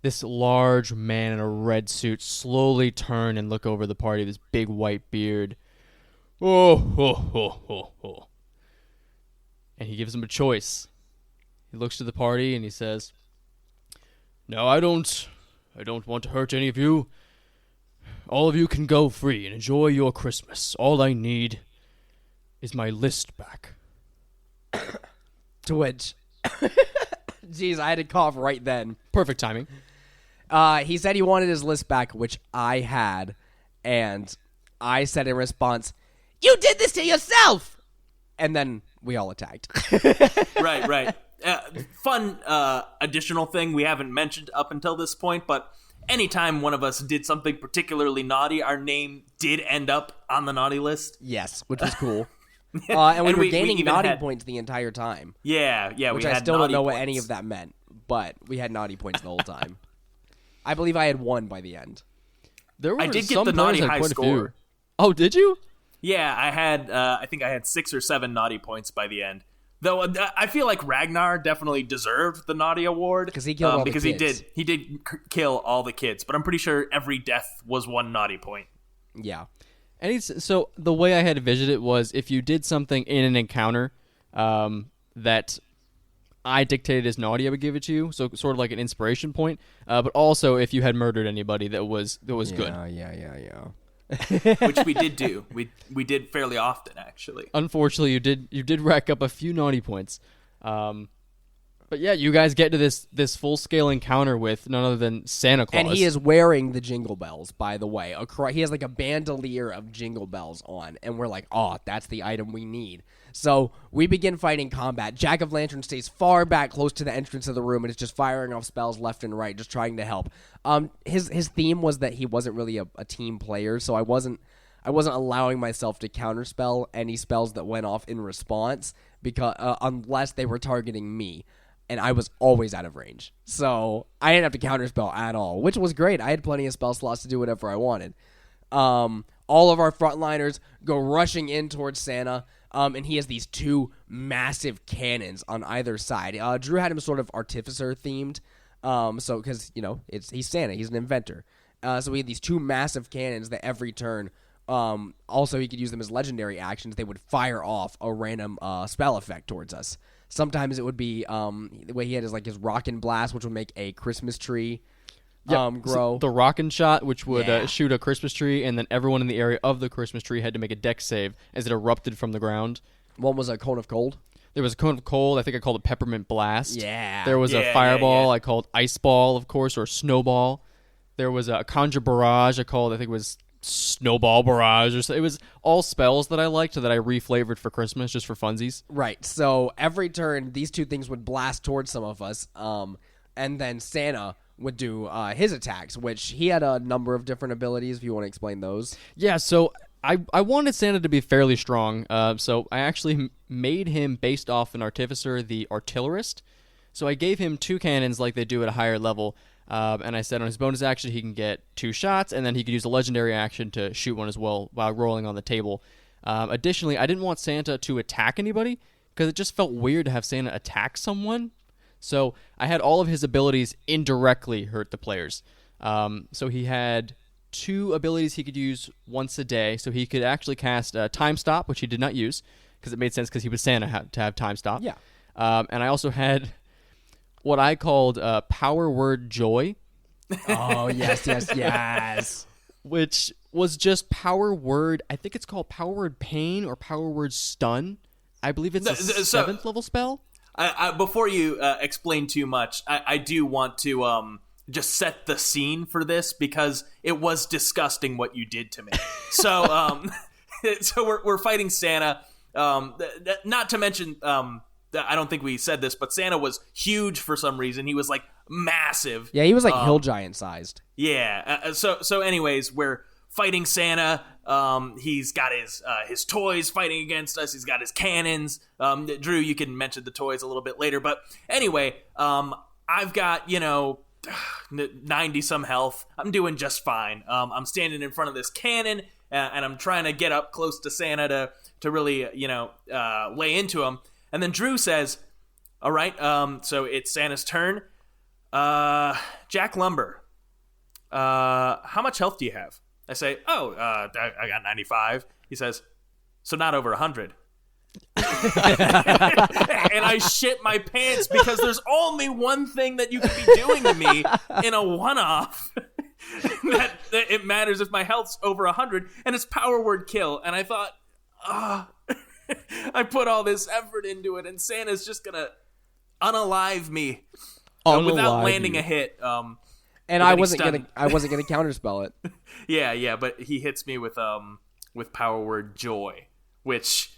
this large man in a red suit slowly turn and look over the party, this big white beard. Oh, ho, ho, ho, ho. And he gives them a choice. He looks to the party and he says, "No, I don't want to hurt any of you. All of you can go free and enjoy your Christmas. All I need is my list back." To which, jeez, I had to cough right then. Perfect timing. He said he wanted his list back, which I had, and I said in response, "You did this to yourself!" And then we all attacked. Right. Fun additional thing we haven't mentioned up until this point, but anytime one of us did something particularly naughty, our name did end up on the naughty list. Yes, which was cool. And we were gaining even naughty had- points the entire time. Yeah. Which we I had still don't naughty know what points. any of that meant, but we had naughty points the whole time. I believe I had one by the end. There were I did get some the naughty players had high quite a few. score. Oh, did you? Yeah, I had. I think I had 6 or 7 naughty points by the end. Though I feel like Ragnar definitely deserved the naughty award 'Cause he killed all the because kids. he did kill all the kids. But I'm pretty sure every death was 1 naughty point. Yeah. And so the way I had envisioned it was if you did something in an encounter that I dictated as naughty, I would give it to you. So sort of like an inspiration point. But also if you had murdered anybody that was good. Yeah. Which we did do. We did fairly often, actually. Unfortunately, you did rack up a few naughty points. But yeah, you guys get to this full scale encounter with none other than Santa Claus. And he is wearing the jingle bells, by the way. He has like a bandolier of jingle bells on, and we're like, oh, that's the item we need. So we begin fighting combat. Jack of Lanterns stays far back, close to the entrance of the room, and is just firing off spells left and right, just trying to help. His theme was that he wasn't really a team player, so I wasn't allowing myself to counterspell any spells that went off in response because unless they were targeting me. And I was always out of range. So I didn't have to counterspell at all, which was great. I had plenty of spell slots to do whatever I wanted. All of our frontliners go rushing in towards Santa, and he has these two massive cannons on either side. Drew had him sort of artificer themed, so because he's Santa, he's an inventor. So we had these two massive cannons that every turn. Also, he could use them as legendary actions. They would fire off a random spell effect towards us. Sometimes it would be the way he had his rockin' blast, which would make a Christmas tree grow. So the rockin' shot, which would shoot a Christmas tree, and then everyone in the area of the Christmas tree had to make a dex save as it erupted from the ground. One was a cone of cold. There was a cone of cold. I think I called it peppermint blast. Yeah. There was a fireball. I called ice ball, of course, or snowball. There was a conjure barrage. I think it was snowball barrage, or so. It was all spells that I liked that I reflavored for Christmas just for funsies. Right. So every turn, these two things would blast towards some of us, and then Santa would do his attacks, which he had a number of different abilities. If you want to explain those. Yeah. So I wanted Santa to be fairly strong. So I actually made him based off an artificer, the artillerist. So I gave him two cannons like they do at a higher level. And I said on his bonus action he can get 2 shots, and then he could use a legendary action to shoot one as well while rolling on the table. Additionally, I didn't want Santa to attack anybody because it just felt weird to have Santa attack someone. So I had all of his abilities indirectly hurt the players. So he had 2 abilities he could use once a day. So he could actually cast Time Stop, which he did not use because it made sense because he was Santa to have Time Stop. Yeah. And I also had what I called Power Word Joy. Oh, yes. Which was just Power Word, I think it's called Power Word Pain or Power Word Stun. I believe it's a 7th level spell. Before you explain too much, I do want to just set the scene for this because it was disgusting what you did to me. So so we're fighting Santa. Not to mention... I don't think we said this, but Santa was huge for some reason. He was massive. Yeah, he was hill giant sized. Yeah. So anyways, we're fighting Santa. He's got his toys fighting against us. He's got his cannons. Drew, you can mention the toys a little bit later, but anyway, I've got 90 some health. I'm doing just fine. I'm standing in front of this cannon, and I'm trying to get up close to Santa to really lay into him. And then Drew says, all right, so it's Santa's turn. Jack Lumber, how much health do you have? I say, I got 95. He says, so not over 100. And I shit my pants because there's only one thing that you could be doing to me in a one-off that it matters if my health's over 100, and it's Power Word Kill. And I thought, I put all this effort into it, and Santa's just gonna unalive me without landing a hit. And I wasn't gonna counterspell it. Yeah, but he hits me with Power Word Joy, which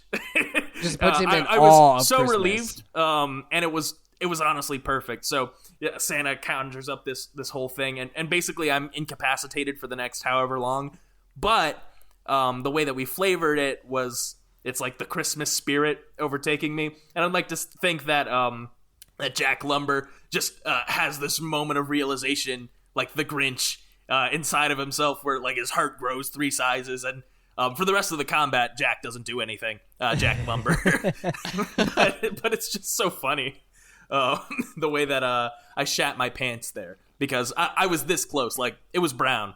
just puts him in I awe was of so Christmas. relieved. And it was honestly perfect. So yeah, Santa conjures up this whole thing, and basically I'm incapacitated for the next however long. But the way that we flavored it was. It's like the Christmas spirit overtaking me. And I'd like to think that that Jack Lumber just has this moment of realization, like the Grinch inside of himself, where his heart grows 3 sizes. And for the rest of the combat, Jack doesn't do anything, Jack Lumber. but it's just so funny the way that I shat my pants there. Because I was this close. It was brown.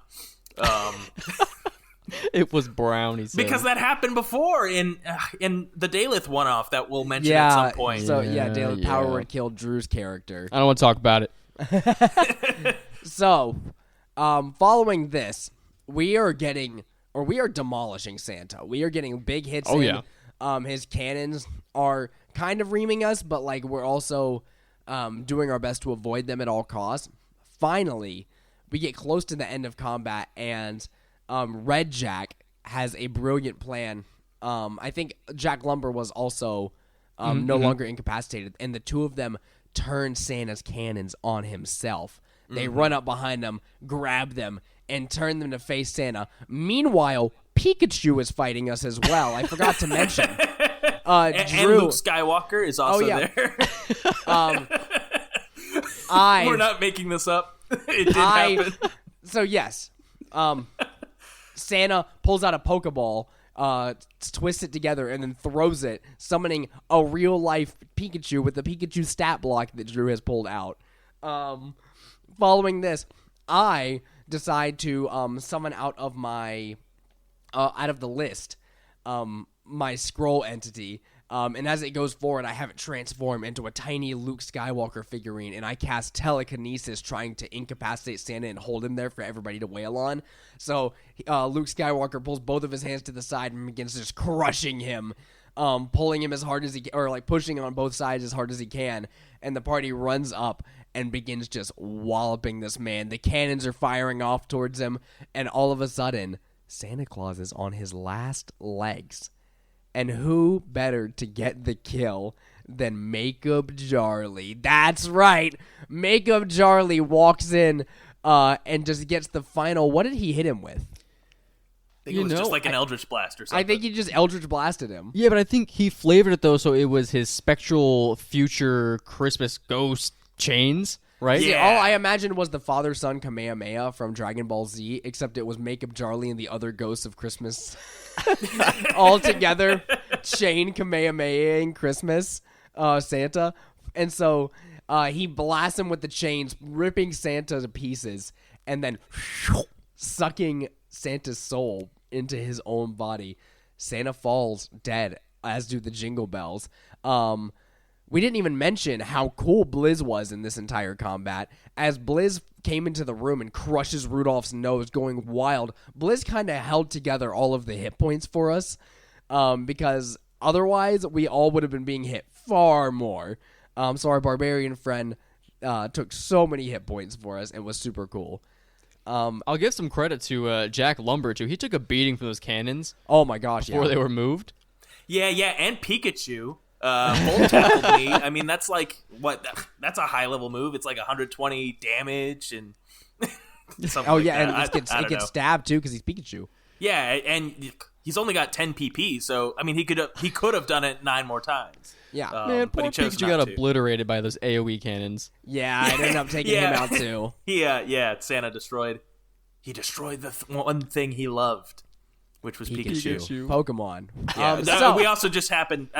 It was brown, he said. Because that happened before in the Daleth one-off that we'll mention at some point. So, Daleth Power Word killed Drew's character. I don't want to talk about it. So, following this, we are demolishing Santa. We are getting big hits in. Yeah. His cannons are kind of reaming us, but we're also doing our best to avoid them at all costs. Finally, we get close to the end of combat, and Red Jack has a brilliant plan. I think Jack Lumber was also no longer incapacitated, and the two of them turn Santa's cannons on himself. They run up behind them, grab them, and turn them to face Santa. Meanwhile, Pikachu is fighting us as well. I forgot to mention. And Luke Skywalker is also there. We're not making this up. It did happen. So yes. Santa pulls out a Pokeball, twists it together, and then throws it, summoning a real-life Pikachu with the Pikachu stat block that Drew has pulled out. Following this, I decide to summon out of the list my scroll entity. And as it goes forward, I have it transform into a tiny Luke Skywalker figurine, and I cast telekinesis trying to incapacitate Santa and hold him there for everybody to wail on. So Luke Skywalker pulls both of his hands to the side and begins just crushing him, pulling him as hard as he can, or like pushing on both sides as hard as he can. And the party runs up and begins just walloping this man. The cannons are firing off towards him, and all of a sudden, Santa Claus is on his last legs. And who better to get the kill than Makeup Charlie? That's right. Makeup Charlie walks in and just gets the final. What did he hit him with? I think it was just like an Eldritch Blast or something. I think he just Eldritch Blasted him. Yeah, but I think he flavored it, though, so it was his spectral future Christmas ghost chains, right? See, Yeah. all I imagined was the father-son Kamehameha from Dragon Ball Z, except it was Makeup Charlie and the other ghosts of Christmas all together, chain Kamehameha Christmas, Santa. And so he blasts him with the chains, ripping Santa to pieces, and then sucking Santa's soul into his own body. Santa falls dead, as do the Jingle Bells. We didn't even mention how cool Blizz was in this entire combat. As Blizz came into the room and crushes Rudolph's nose, going wild, Blizz kind of held together all of the hit points for us, because otherwise we all would have been being hit far more. So our barbarian friend took so many hit points for us and was super cool. I'll give some credit to Jack Lumber, too. He took a beating from those cannons Oh my gosh, before yeah. they were moved. Yeah, and Pikachu. Both tackled me. I mean, that's like what? That's a high level move. It's like 120 damage and something. Oh like yeah, that. and it gets stabbed too because he's Pikachu. Yeah, and he's only got 10 PP, so I mean, he could have done it 9 more times. Yeah, Man, but poor he chose Pikachu not got to. obliterated by those AoE cannons. yeah, I ended up taking him Yeah. out too. Yeah. Santa destroyed. He destroyed the one thing he loved, which was Pikachu. Pokemon. Yeah. So, We also just happened.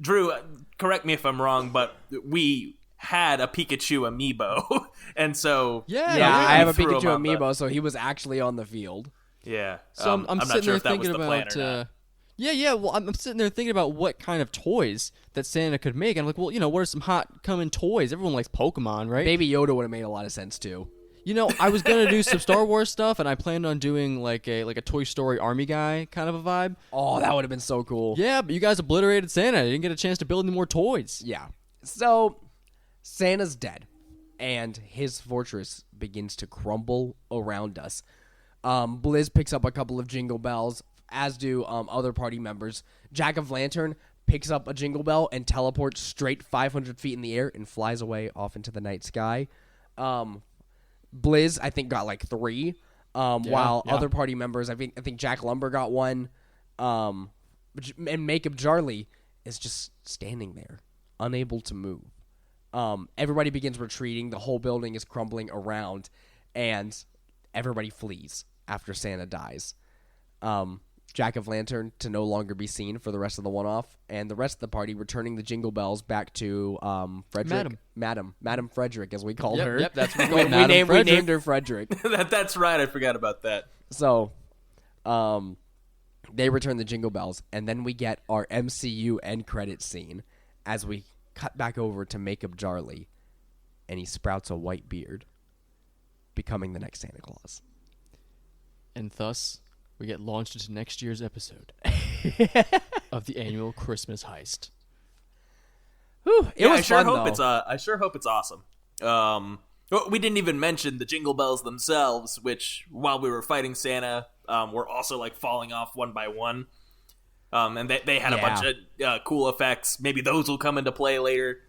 Drew, correct me if I'm wrong, but we had a Pikachu amiibo, and so Yeah, I have a threw him Pikachu on the- amiibo, so he was actually on the field. Yeah. So I'm not sitting sure there if that was thinking the plan about. or not. Yeah. Well, I'm sitting there thinking about what kind of toys that Santa could make. And I'm like, well, what are some hot coming toys? Everyone likes Pokemon, right? Baby Yoda would have made a lot of sense too. I was gonna do some Star Wars stuff, and I planned on doing like a Toy Story Army guy kind of a vibe. Oh, that would have been so cool. Yeah, but you guys obliterated Santa. You didn't get a chance to build any more toys. Yeah. So, Santa's dead, and his fortress begins to crumble around us. Blizz picks up a couple of Jingle Bells, as do other party members. Jack of Lantern picks up a Jingle Bell and teleports straight 500 feet in the air and flies away off into the night sky. Blizz, I think, got like 3, while yeah. other party members, I think Jack Lumber got 1, and Makeup Charlie is just standing there, unable to move. Everybody begins retreating. The whole building is crumbling around, and everybody flees after Santa dies. Jack of Lantern to no longer be seen for the rest of the one-off, and the rest of the party returning the Jingle Bells back to Frederick. Madam Frederick, as we called her. Yep, that's what we, Madam we Frederick. named her Frederick. That's right. I forgot about that. So, they return the Jingle Bells, and then we get our MCU end credit scene as we cut back over to Makeup Charlie, and he sprouts a white beard, becoming the next Santa Claus. And thus, we get launched into next year's episode of the annual Christmas heist. Whew, it was I sure fun, hope though. I sure hope it's awesome. We didn't even mention the Jingle Bells themselves, which while we were fighting Santa, were also like falling off one by one. And they had a bunch of cool effects. Maybe those will come into play later.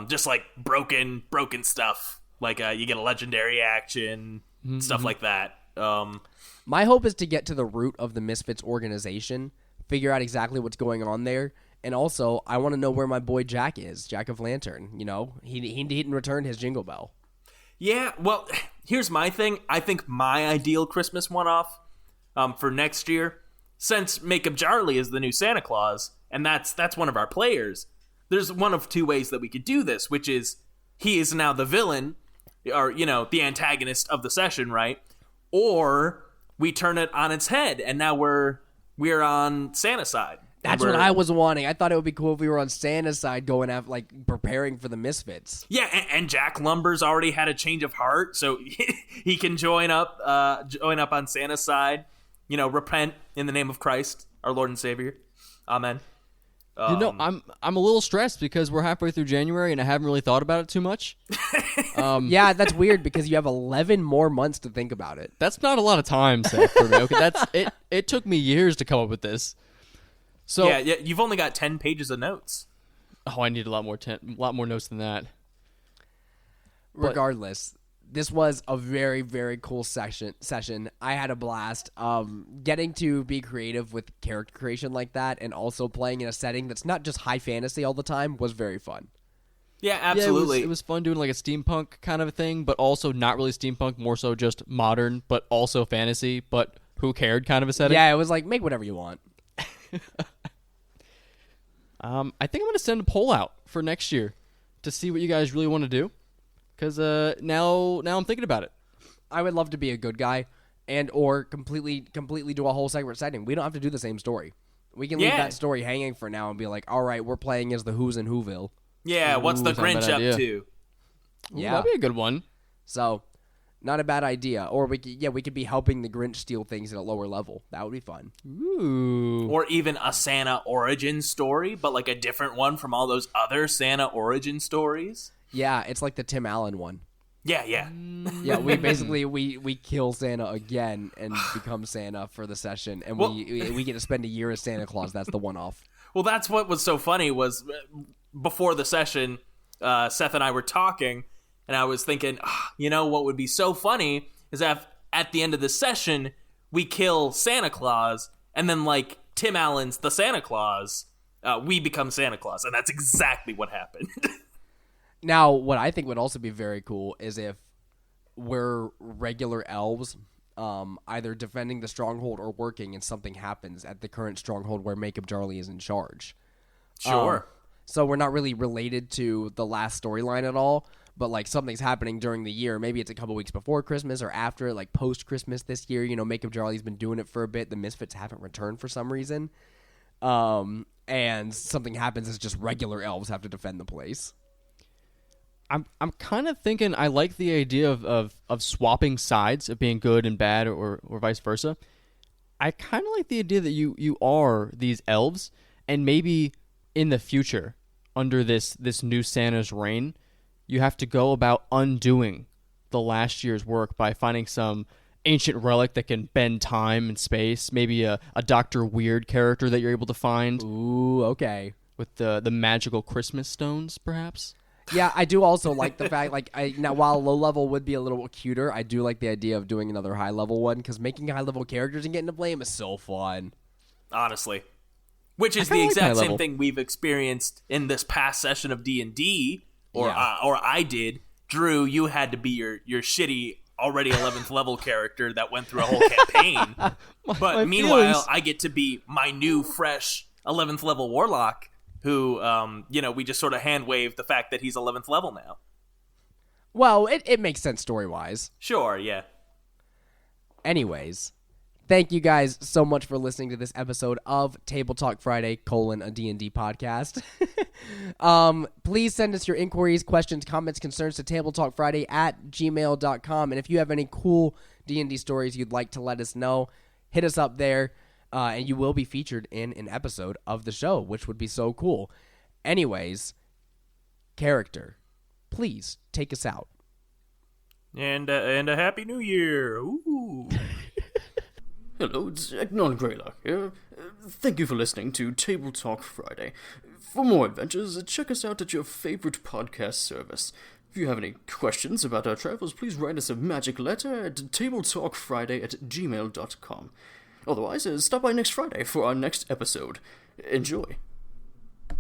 Just like broken stuff. Like you get a legendary action, stuff like that. My hope is to get to the root of the Misfits organization, figure out exactly what's going on there, and also I want to know where my boy Jack is, Jack of Lantern. He didn't return his Jingle Bell. Yeah, well, here's my thing. I think my ideal Christmas one-off for next year, since Makeup Charlie is the new Santa Claus, and that's one of our players, there's one of two ways that we could do this, which is he is now the villain, or, the antagonist of the session, right? Or we turn it on its head, and now we're on Santa's side. That's what I was wanting. I thought it would be cool if we were on Santa's side going after, preparing for the Misfits. Yeah, and Jack Lumber's already had a change of heart, so he can join up on Santa's side. Repent in the name of Christ, our Lord and Savior. Amen. I'm a little stressed because we're halfway through January and I haven't really thought about it too much. Yeah, that's weird because you have 11 more months to think about it. That's not a lot of time, Seth, for me. Okay, it took me years to come up with this. So yeah, you've only got 10 pages of notes. Oh, I need a lot more notes than that. Regardless, this was a very, very cool session. I had a blast. Getting to be creative with character creation like that and also playing in a setting that's not just high fantasy all the time was very fun. Yeah, absolutely. Yeah, it was fun doing like a steampunk kind of a thing, but also not really steampunk, more so just modern, but also fantasy, but who cared kind of a setting. Yeah, it was like, make whatever you want. I think I'm going to send a poll out for next year to see what you guys really want to do, because now I'm thinking about it. I would love to be a good guy and or completely do a whole separate setting. We don't have to do the same story. We can leave that story hanging for now and be like, all right, we're playing as the Who's in Whoville. Yeah, what's the Grinch up to? Ooh, that'd be a good one. So, not a bad idea. Or we could be helping the Grinch steal things at a lower level. That would be fun. Ooh. Or even a Santa origin story, but like a different one from all those other Santa origin stories. Yeah, it's like the Tim Allen one. Yeah. Yeah, we basically we kill Santa again and become Santa for the session, and we get to spend a year as Santa Claus. That's the one-off. Well, that's what was so funny was before the session, Seth and I were talking, and I was thinking, what would be so funny is if at the end of the session we kill Santa Claus, and then like Tim Allen's the Santa Claus, we become Santa Claus, and that's exactly what happened. Now, what I think would also be very cool is if we're regular elves, either defending the stronghold or working, and something happens at the current stronghold where Makeup Charlie is in charge. Sure. So we're not really related to the last storyline at all, but like something's happening during the year. Maybe it's a couple weeks before Christmas or after, like post-Christmas this year. Makeup Charlie's been doing it for a bit. The Misfits haven't returned for some reason. And something happens as just regular elves have to defend the place. I'm kind of thinking I like the idea of swapping sides, of being good and bad or vice versa. I kind of like the idea that you are these elves, and maybe in the future, under this new Santa's reign, you have to go about undoing the last year's work by finding some ancient relic that can bend time and space, maybe a Dr. Weird character that you're able to find. Ooh, okay. With the magical Christmas stones, perhaps? Yeah, I do also like the fact, now while low level would be a little cuter, I do like the idea of doing another high level one, because making high level characters and getting to play them is so fun. Honestly. Which is the exact same thing we've experienced in this past session of D&D, or I did. Drew, you had to be your shitty, already 11th level character that went through a whole campaign. But meanwhile, feelings. I get to be my new, fresh 11th level warlock, who, we just sort of hand-waved the fact that he's 11th level now. Well, it makes sense story-wise. Sure, yeah. Anyways, thank you guys so much for listening to this episode of Table Talk Friday, a D&D podcast. Please send us your inquiries, questions, comments, concerns to tabletalkfriday@gmail.com. And if you have any cool D&D stories you'd like to let us know, hit us up there. And you will be featured in an episode of the show, which would be so cool. Anyways, character, please take us out. And a Happy New Year. Ooh. Hello, it's Agnon Greylock here. Thank you for listening to Table Talk Friday. For more adventures, check us out at your favorite podcast service. If you have any questions about our travels, please write us a magic letter at tabletalkfriday@gmail.com. Otherwise, stop by next Friday for our next episode. Enjoy.